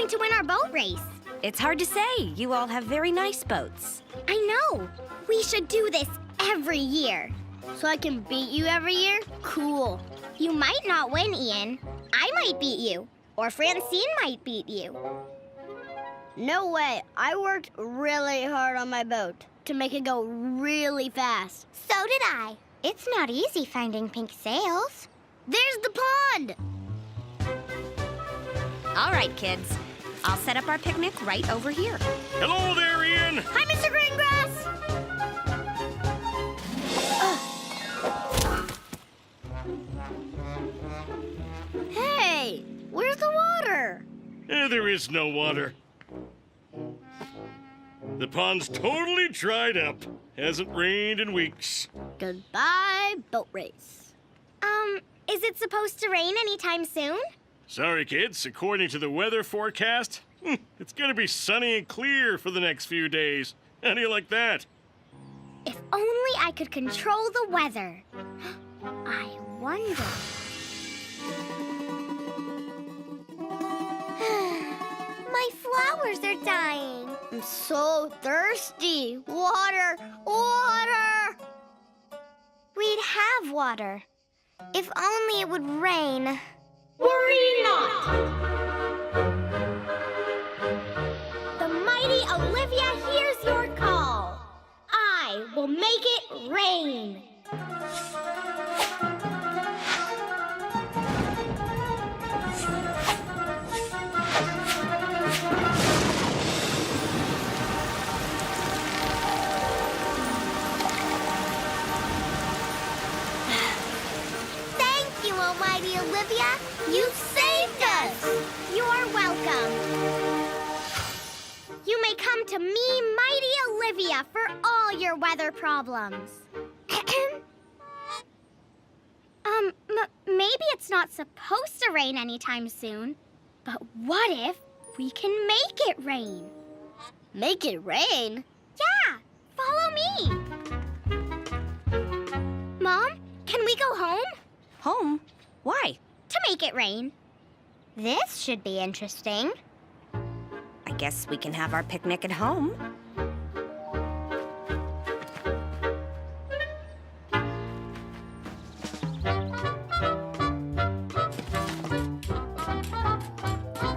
going to win our boat race? It's hard to say. You all have very nice boats. I know. We should do this every year. So I can beat you every year? Cool. You might not win, Ian. I might beat you. Or Francine might beat you. No way. I worked really hard on my boat to make it go really fast. So did I. It's not easy finding pink sails. There's the pond! All right, kids. I'll set up our picnic right over here. Hello there, Ian. Hi, Mr. Greengrass! Hey, where's the water? There is no water. The pond's totally dried up. Hasn't rained in weeks. Goodbye, boat race. Is it supposed to rain anytime soon? Sorry, kids. According to the weather forecast, it's gonna be sunny and clear for the next few days. How do you like that? If only I could control the weather. I wonder. My flowers are dying. I'm so thirsty. Water, water! We'd have water. If only it would rain. Worry not! The mighty Olivia hears your call. I will make it rain. Thank you, almighty Olivia. You saved us. You are welcome. You may come to me, mighty Olivia, for all your weather problems. Maybe it's not supposed to rain anytime soon, but what if we can make it rain? Make it rain? Yeah, follow me. Mom, can we go home? Home? Why? To make it rain. This should be interesting. I guess we can have our picnic at home.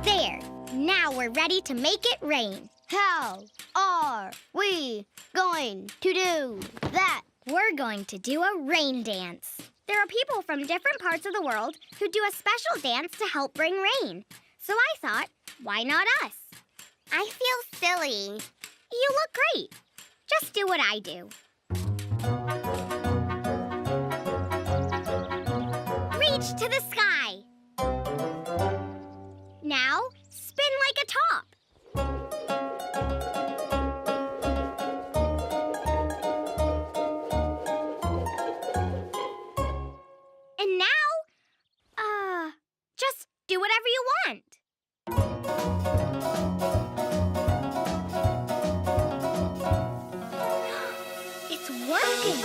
There, now we're ready to make it rain. How are we going to do that? We're going to do a rain dance. There are people from different parts of the world who do a special dance to help bring rain. So I thought, why not us? I feel silly. You look great. Just do what I do. Reach to the sky. Now, spin like a top. And now, just do whatever you want. It's working.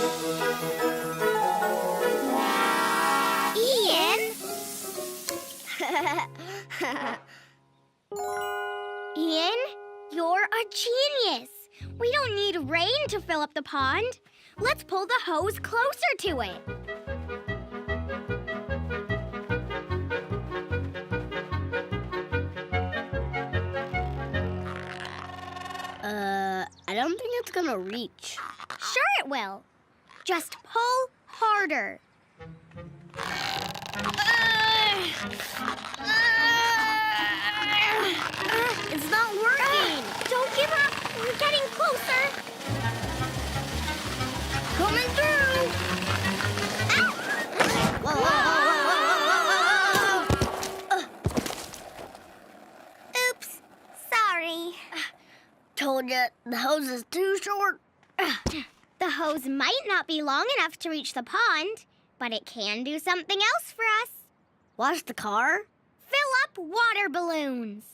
Ian? Ian, you're a genius. We don't need rain to fill up the pond. Let's pull the hose closer to it. I don't think it's gonna reach. Sure it will. Just pull harder. It's not working. Don't give up. We're getting closer. Coming through. Whoa, whoa, whoa, whoa, whoa, whoa. Oops. Sorry. Told you, the hose is too short. The hose might not be long enough to reach the pond, but it can do something else for us. Watch the car. Fill up water balloons.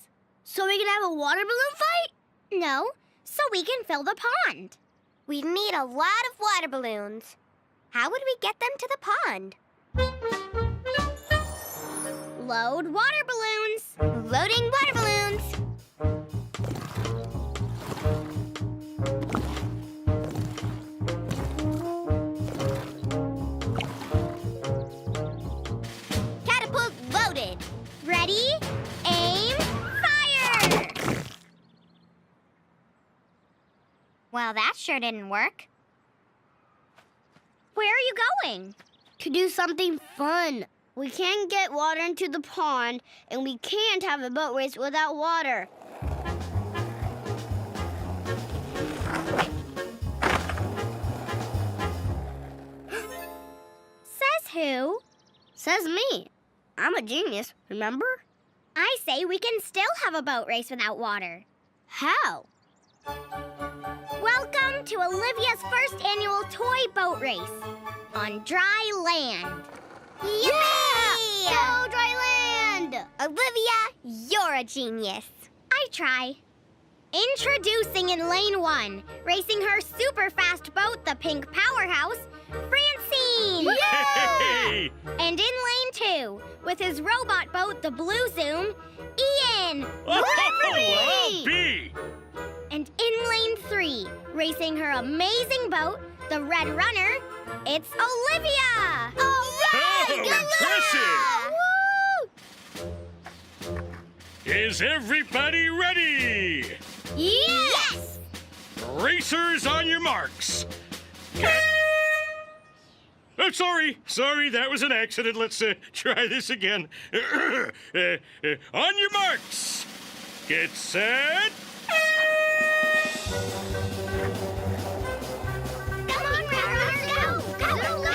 So we can have a water balloon fight? No, so we can fill the pond. We'd need a lot of water balloons. How would we get them to the pond? Load water balloons. Loading water balloons. Well, that sure didn't work. Where are you going? To do something fun. We can't get water into the pond, and we can't have a boat race without water. Says who? Says me. I'm a genius, remember? I say we can still have a boat race without water. How? Welcome to Olivia's first annual toy boat race on dry land. Yeah! Go dry land! Olivia, you're a genius. I try. Introducing in lane 1, racing her super fast boat, the pink powerhouse, Francine! Hey! And in lane 2, with his robot boat, the blue zoom, Ian! Oh, Hooray! well, I'll be. And in lane 3, racing her amazing boat, the red runner, it's Olivia! Oh, impressive! Is everybody ready? Yes! Racers on your marks. Oh, sorry, that was an accident. Let's try this again. On your marks. Get set. Come on, red runner, go! Go, go, go!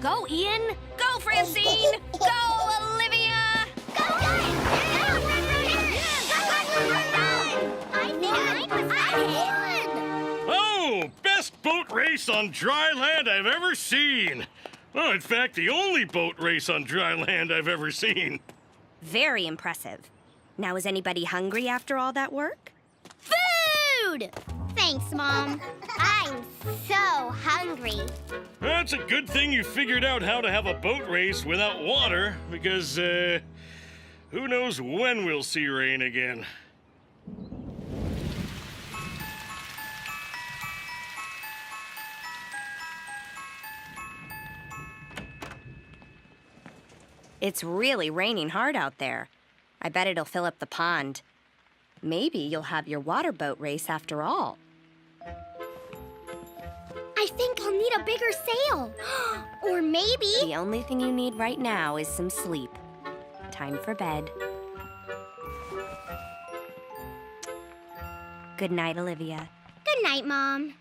Go, Ian. Go, Francine. Go, Olivia. Oh, best boat race on dry land I've ever seen. Oh, in fact, the only boat race on dry land I've ever seen. Very impressive. Now, is anybody hungry after all that work? Food! Thanks, Mom. I'm so hungry. That's a good thing you figured out how to have a boat race without water, because, who knows when we'll see rain again. It's really raining hard out there. I bet it'll fill up the pond. Maybe you'll have your water boat race after all. I think I'll need a bigger sail. Or maybe... The only thing you need right now is some sleep. Time for bed. Good night, Olivia. Good night, Mom.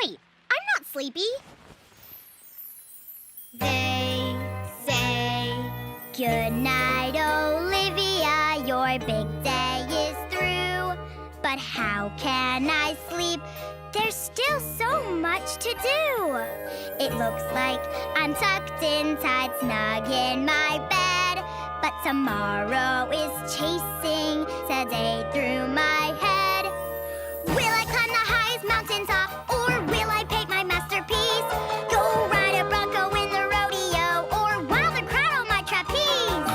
Wait, I'm not sleepy. They say, good night, Olivia, your big day is through. But how can I sleep? There's still so much to do. It looks like I'm tucked inside, snug in my bed. But tomorrow is chasing today through my head. Will I climb the highest mountain top, or will I paint my masterpiece? Go ride a bronco in the rodeo, or wow the crowd on my trapeze.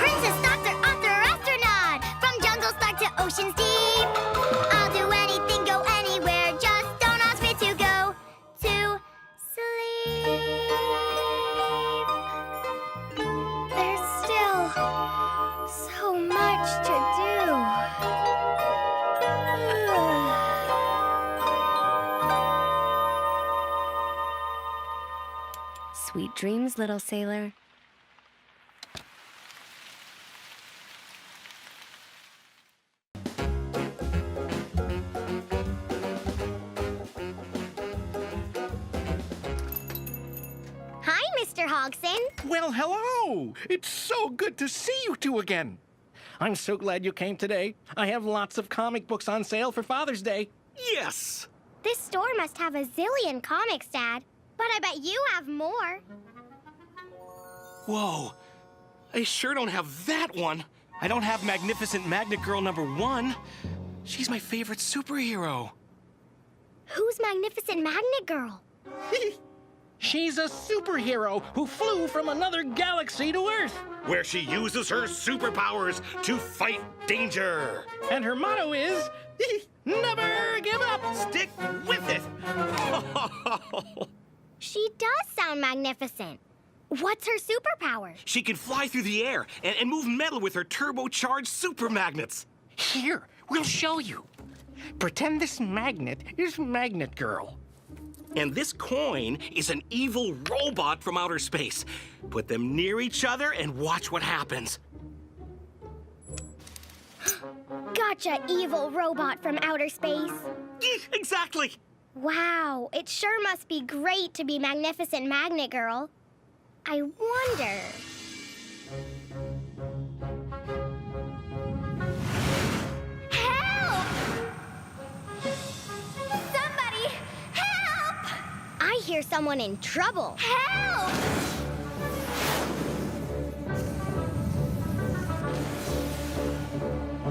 Princess, doctor, author, astronaut, from jungle star to oceans deep. I'll do anything, go anywhere, just don't ask me to go to sleep. There's still so much to do. Sweet dreams, little sailor. Hi, Mr. Hogson. Well, hello! It's so good to see you two again. I'm so glad you came today. I have lots of comic books on sale for Father's Day. Yes! This store must have a zillion comics, Dad. But I bet you have more. Whoa, I sure don't have that one. I don't have Magnificent Magnet Girl #1. She's my favorite superhero. Who's Magnificent Magnet Girl? She's a superhero who flew from another galaxy to Earth. Where she uses her superpowers to fight danger. And her motto is, never give up. Stick with it! She does sound magnificent. What's her superpower? She can fly through the air and move metal with her turbocharged super magnets. Here, we'll show you. Pretend this magnet is Magnet Girl. And this coin is an evil robot from outer space. Put them near each other and watch what happens. Gotcha, evil robot from outer space. Exactly. Wow, it sure must be great to be Magnificent Magnet Girl. I wonder... Help! Somebody, help! I hear someone in trouble. Help!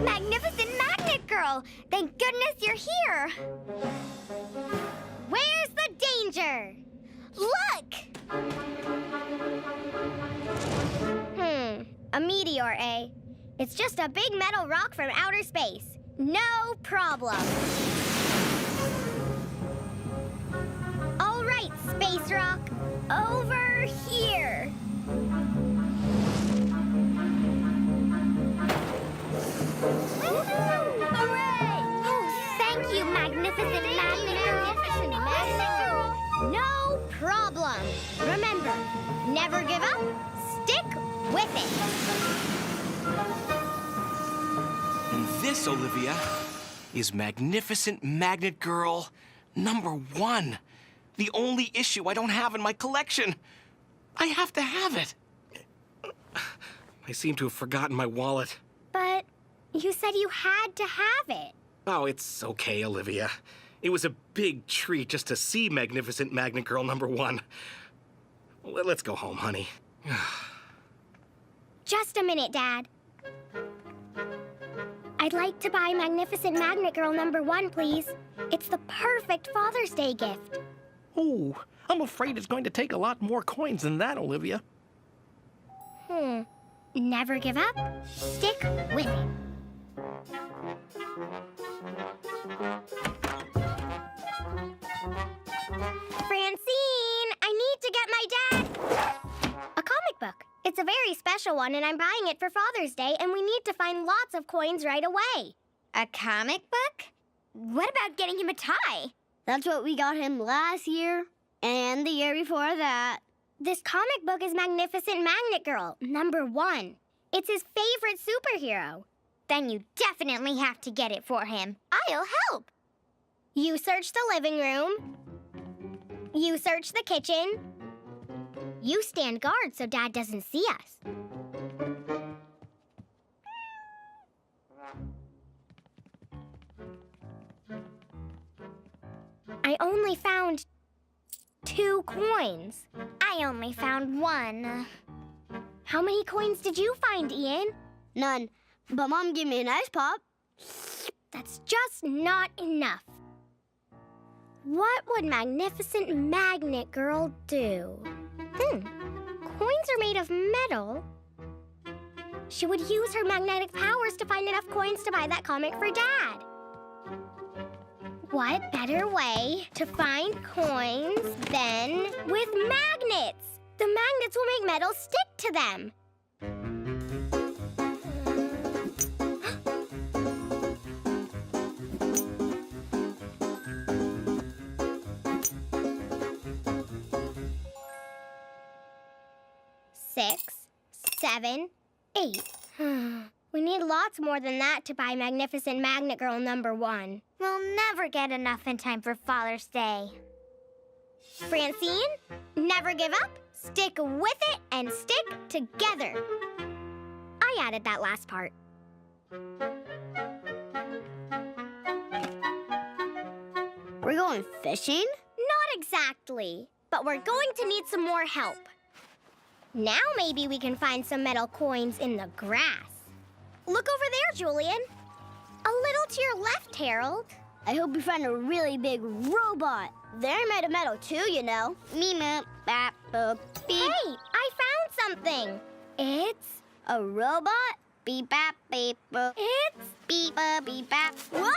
Magnificent Magnet Girl! Thank goodness you're here! Where's the danger? Look! A meteor, eh? It's just a big metal rock from outer space. No problem. All right, space rock. Over here. Hooray! Oh, thank you, Magnificent Magnet Girl. No problem. Remember, never give up. Stick with it. And this, Olivia, is Magnificent Magnet Girl #1. The only issue I don't have in my collection. I have to have it. I seem to have forgotten my wallet. But you said you had to have it. Oh, it's okay, Olivia. It was a big treat just to see Magnificent Magnet Girl #1. Let's go home, honey. Just a minute, Dad. I'd like to buy Magnificent Magnet Girl #1, please. It's the perfect Father's Day gift. Oh, I'm afraid it's going to take a lot more coins than that, Olivia. Never give up. Stick with it. Francine, I need to get my dad a comic book. It's a very special one, and I'm buying it for Father's Day, and we need to find lots of coins right away. A comic book? What about getting him a tie? That's what we got him last year and the year before that. This comic book is Magnificent Magnet Girl #1. It's his favorite superhero. Then you definitely have to get it for him. I'll help. You search the living room. You search the kitchen. You stand guard so Dad doesn't see us. I only found 2 coins. I only found 1. How many coins did you find, Ian? None. But Mom gave me an ice pop. That's just not enough. What would Magnificent Magnet Girl do? Coins are made of metal. She would use her magnetic powers to find enough coins to buy that comic for Dad. What better way to find coins than with magnets? The magnets will make metal stick to them. Six, 7, 8. We need lots more than that to buy Magnificent Magnet Girl #1. We'll never get enough in time for Father's Day. Francine, never give up, stick with it, and stick together. I added that last part. We're going fishing? Not exactly, but we're going to need some more help. Now maybe we can find some metal coins in the grass. Look over there, Julian. A little to your left, Harold. I hope we find a really big robot. They're made of metal too, you know. Meep, bap, boop, beep. Hey, I found something. It's A robot? Beep, bap, beep, boop. It's Beep, beep, bap. whoa!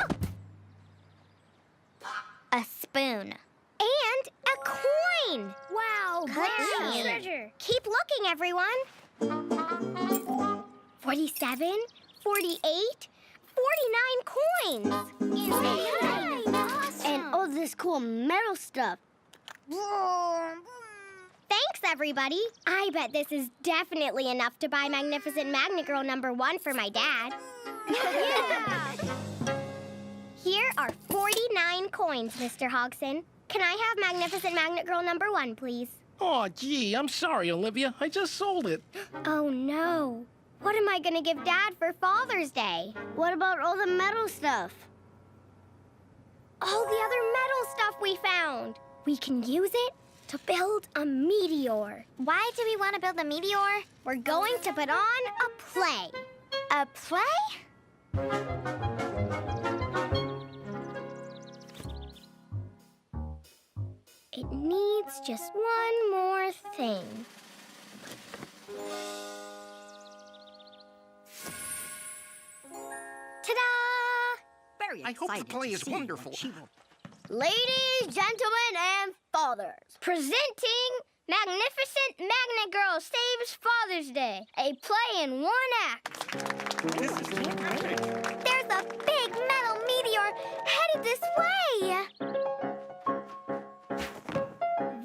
A spoon. And a coin! Wow, Good treasure. Keep looking, everyone. 47, 48, 49 coins. And all this cool metal stuff. Thanks, everybody. I bet this is definitely enough to buy Magnificent Magnet Girl #1 for my dad. Here are 49 coins, Mr. Hogson. Can I have Magnificent Magnet Girl #1, please? Oh, gee, I'm sorry, Olivia. I just sold it. Oh, no. What am I going to give Dad for Father's Day? What about all the metal stuff? All the other metal stuff we found. We can use it to build a meteor. Why do we want to build a meteor? We're going to put on a play. A play? It needs just one more thing. Ta-da! Very I hope the excited play to is see wonderful. what she will- Ladies, gentlemen, and fathers, Presenting Magnificent Magnet Girl Saves Father's Day, a play in one act. This is terrific. There's a big metal meteor headed this way.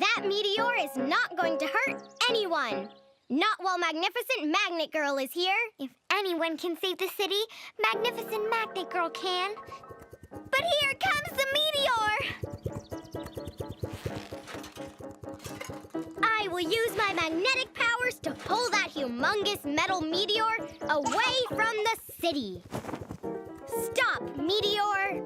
That meteor is not going to hurt anyone. Not while Magnificent Magnet Girl is here. If anyone can save the city, Magnificent Magnet Girl can. But here comes the meteor! I will use my magnetic powers to pull that humongous metal meteor away from the city. Stop, meteor!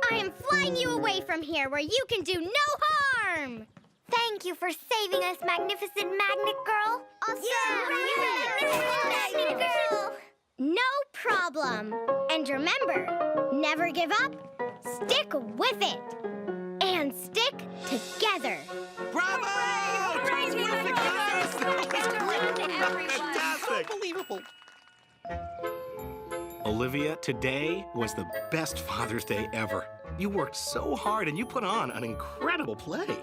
I am flying you away from here where you can do no harm! Thank you for saving us, Magnificent Magnet Girl. Magnet Girl! No problem. And remember, never give up, stick with it. And stick together. Bravo! Terrific, guys! Fantastic! Unbelievable. Olivia, today was the best Father's Day ever. You worked so hard and you put on an incredible play.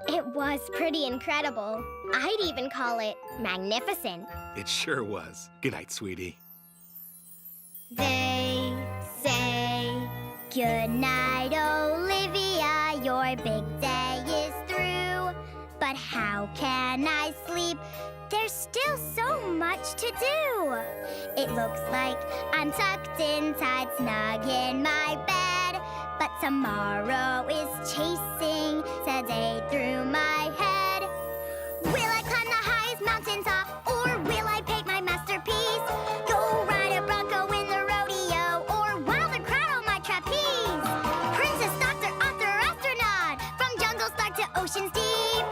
It was pretty incredible. I'd even call it magnificent. It sure was. Good night, sweetie. They say, good night, Olivia, your big day is through. But how can I sleep? There's still so much to do. It looks like I'm tucked in tight, snug in my bed. But tomorrow is chasing today through my head. Will I climb the highest mountain top, or will I paint my masterpiece? Go ride a bronco in the rodeo, or wow the crowd on my trapeze. Princess, doctor, author, astronaut, from jungle start to oceans deep.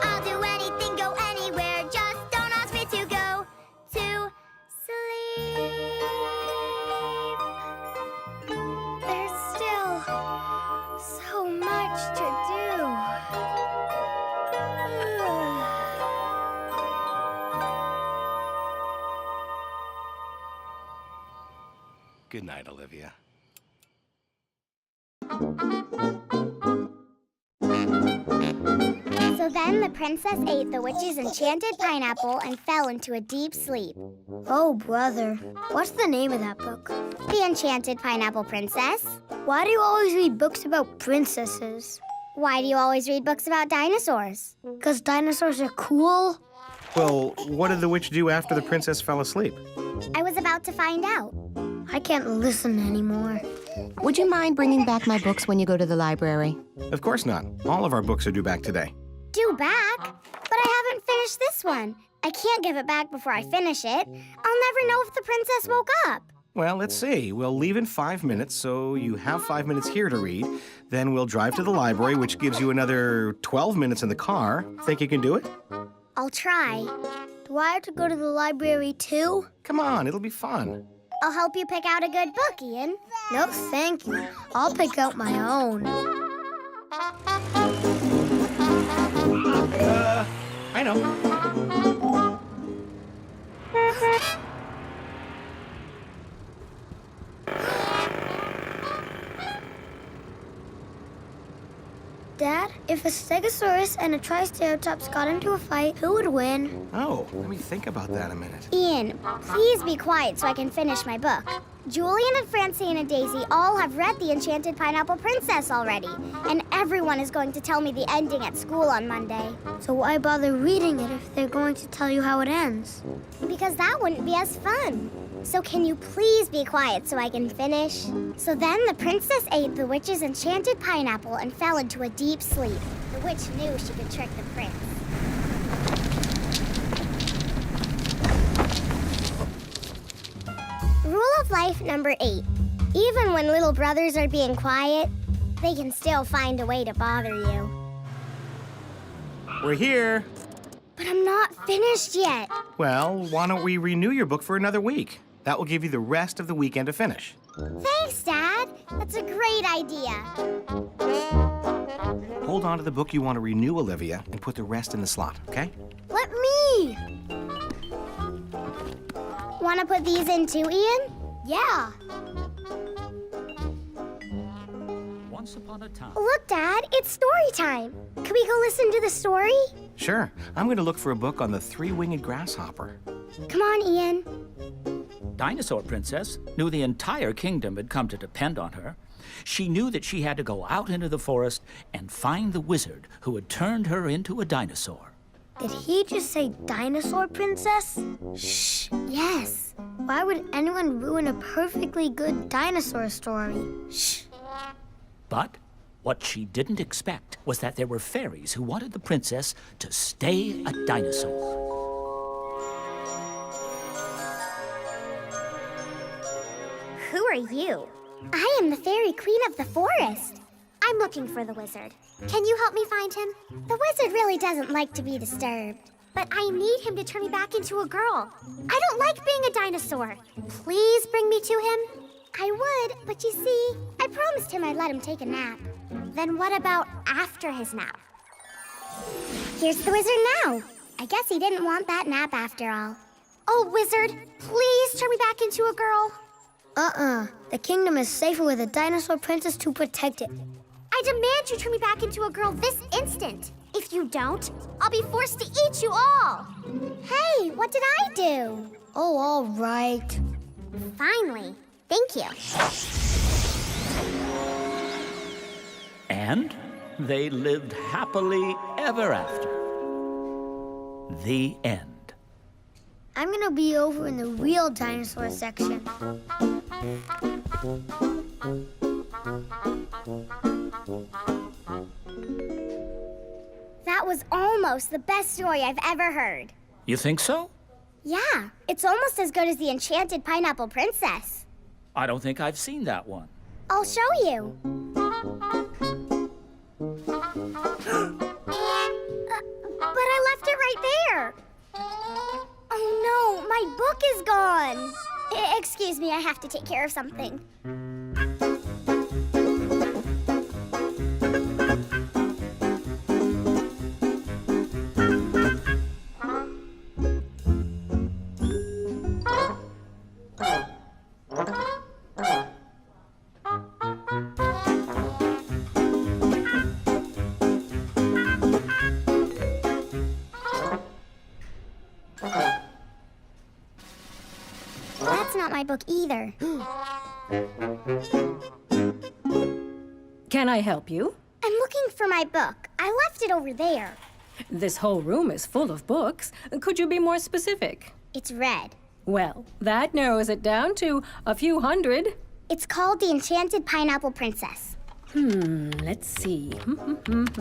I'll do anything, go anywhere, just don't ask me to go to sleep. There's still so much to do. Good night, Olivia. So then the princess ate the witch's enchanted pineapple and fell into a deep sleep. Oh, brother. What's the name of that book? The Enchanted Pineapple Princess. Why do you always read books about princesses? Why do you always read books about dinosaurs? 'Cause dinosaurs are cool? Well, what did the witch do after the princess fell asleep? I was about to find out. I can't listen anymore. Would you mind bringing back my books when you go to the library? Of course not. All of our books are due back today. Due back? But I haven't finished this one. I can't give it back before I finish it. I'll never know if the princess woke up. Well, let's see. We'll leave in 5 minutes, so you have 5 minutes here to read. Then we'll drive to the library, which gives you another 12 minutes in the car. Think you can do it? I'll try. Do I have to go to the library too? Come on, it'll be fun. I'll help you pick out a good book, Ian. No, thank you. I'll pick out my own. I know. If a stegosaurus and a triceratops got into a fight, who would win? Oh, let me think about that a minute. Ian, please be quiet so I can finish my book. Julian and Francine and Daisy all have read The Enchanted Pineapple Princess already, and everyone is going to tell me the ending at school on Monday. So why bother reading it if they're going to tell you how it ends? Because that wouldn't be as fun. So can you please be quiet so I can finish? So then the princess ate the witch's enchanted pineapple and fell into a deep sleep. The witch knew she could trick the prince. Rule of life number 8. Even when little brothers are being quiet, they can still find a way to bother you. We're here. But I'm not finished yet. Well, why don't we renew your book for another week? That will give you the rest of the weekend to finish. Thanks, Dad. That's a great idea. Hold on to the book you want to renew, Olivia, and put the rest in the slot, okay? Let me. Want to put these in too, Ian? Yeah. Once upon a time. Look, Dad, it's story time. Can we go listen to the story? Sure. I'm going to look for a book on the three-winged grasshopper. Come on, Ian. Dinosaur Princess knew the entire kingdom had come to depend on her. She knew that she had to go out into the forest and find the wizard who had turned her into a dinosaur. Did he just say dinosaur princess? Shh, yes. Why would anyone ruin a perfectly good dinosaur story? Shh. But what she didn't expect was that there were fairies who wanted the princess to stay a dinosaur. Who are you? I am the fairy queen of the forest. I'm looking for the wizard. Can you help me find him? The wizard really doesn't like to be disturbed. But I need him to turn me back into a girl. I don't like being a dinosaur. Please bring me to him. I would, but you see, I promised him I'd let him take a nap. Then what about after his nap? Here's the wizard now. I guess he didn't want that nap after all. Oh, wizard, please turn me back into a girl. The kingdom is safer with a dinosaur princess to protect it. I demand you turn me back into a girl this instant. If you don't, I'll be forced to eat you all. Hey, what did I do? Oh, all right. Finally. Thank you. And they lived happily ever after. The end. I'm gonna be over in the real dinosaur section. That was almost the best story I've ever heard. You think so? Yeah, it's almost as good as The Enchanted Pineapple Princess. I don't think I've seen that one. I'll show you. But I left it right there. Oh no, my book is gone. Excuse me, I have to take care of something. That's not my book either. Can I help you? I'm looking for my book. I left it over there. This whole room is full of books. Could you be more specific? It's red. Well, that narrows it down to a few hundred. It's called The Enchanted Pineapple Princess. Let's see.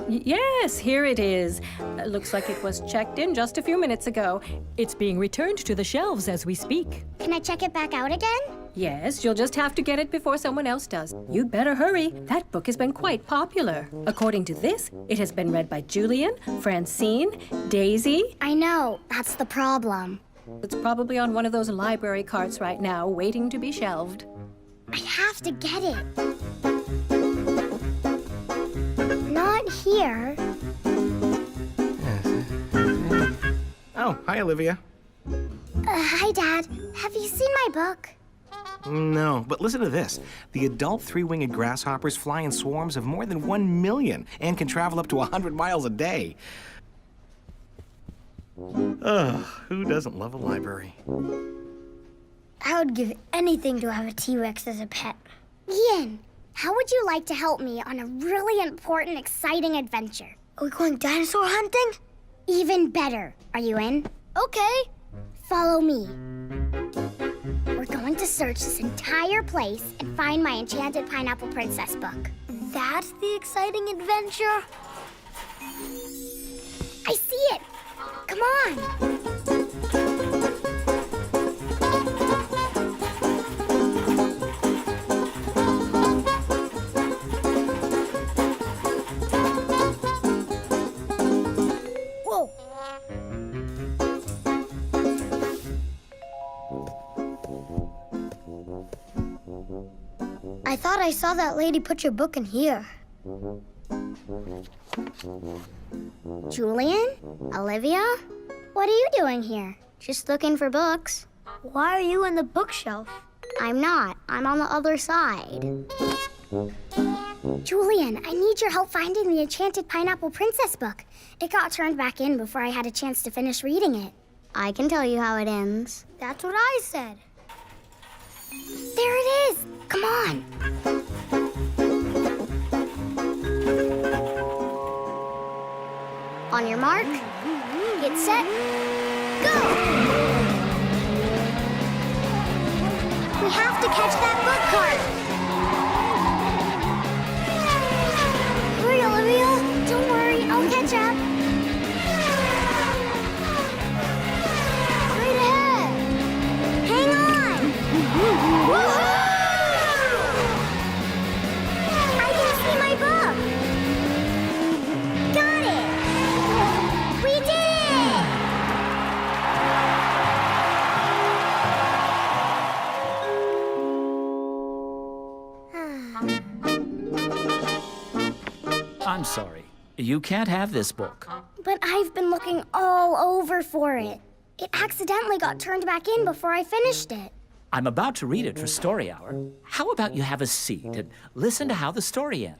Yes, here it is. Looks like it was checked in just a few minutes ago. It's being returned to the shelves as we speak. Can I check it back out again? Yes, you'll just have to get it before someone else does. You'd better hurry. That book has been quite popular. According to this, it has been read by Julian, Francine, Daisy. I know, that's the problem. It's probably on one of those library carts right now, waiting to be shelved. I have to get it. Not here. Oh, hi, Olivia. Hi, Dad. Have you seen my book? No, but listen to this. The adult three-winged grasshoppers fly in swarms of more than 1 million and can travel up to 100 miles a day. Ugh, who doesn't love a library? I would give anything to have a T-Rex as a pet. Ian, how would you like to help me on a really important, exciting adventure? Are we going dinosaur hunting? Even better. Are you in? Okay. Follow me. We're going to search this entire place and find my Enchanted Pineapple Princess book. That's the exciting adventure. I see it. Come on. Whoa. I thought I saw that lady put your book in here. Julian? Olivia? What are you doing here? Just looking for books. Why are you in the bookshelf? I'm not. I'm on the other side. Julian, I need your help finding the Enchanted Pineapple Princess book. It got turned back in before I had a chance to finish reading it. I can tell you how it ends. That's what I said. There it is. Come on. On your mark, get set, go! We have to catch that book cart. Hurry, Olivia. Don't worry, I'll catch up. Straight ahead. Hang on. Woohoo! I can see my book. Got it. We did it. I'm sorry. You can't have this book. But I've been looking all over for it. It accidentally got turned back in before I finished it. I'm about to read it for Story Hour. How about you have a seat and listen to how the story ends?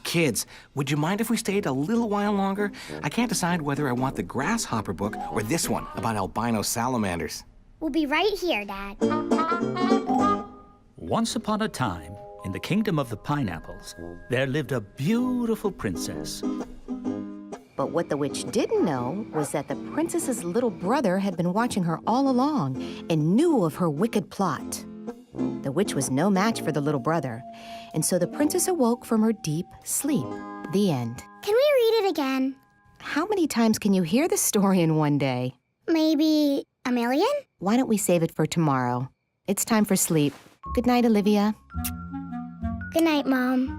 Kids, would you mind if we stayed a little while longer? I can't decide whether I want the grasshopper book or this one about albino salamanders. We'll be right here, Dad. Once upon a time, in the kingdom of the pineapples, there lived a beautiful princess. But what the witch didn't know was that the princess's little brother had been watching her all along and knew of her wicked plot. The witch was no match for the little brother, and so the princess awoke from her deep sleep. The end. Can we read it again? How many times can you hear the story in one day? Maybe a million? Why don't we save it for tomorrow? It's time for sleep. Good night, Olivia. Good night, Mom.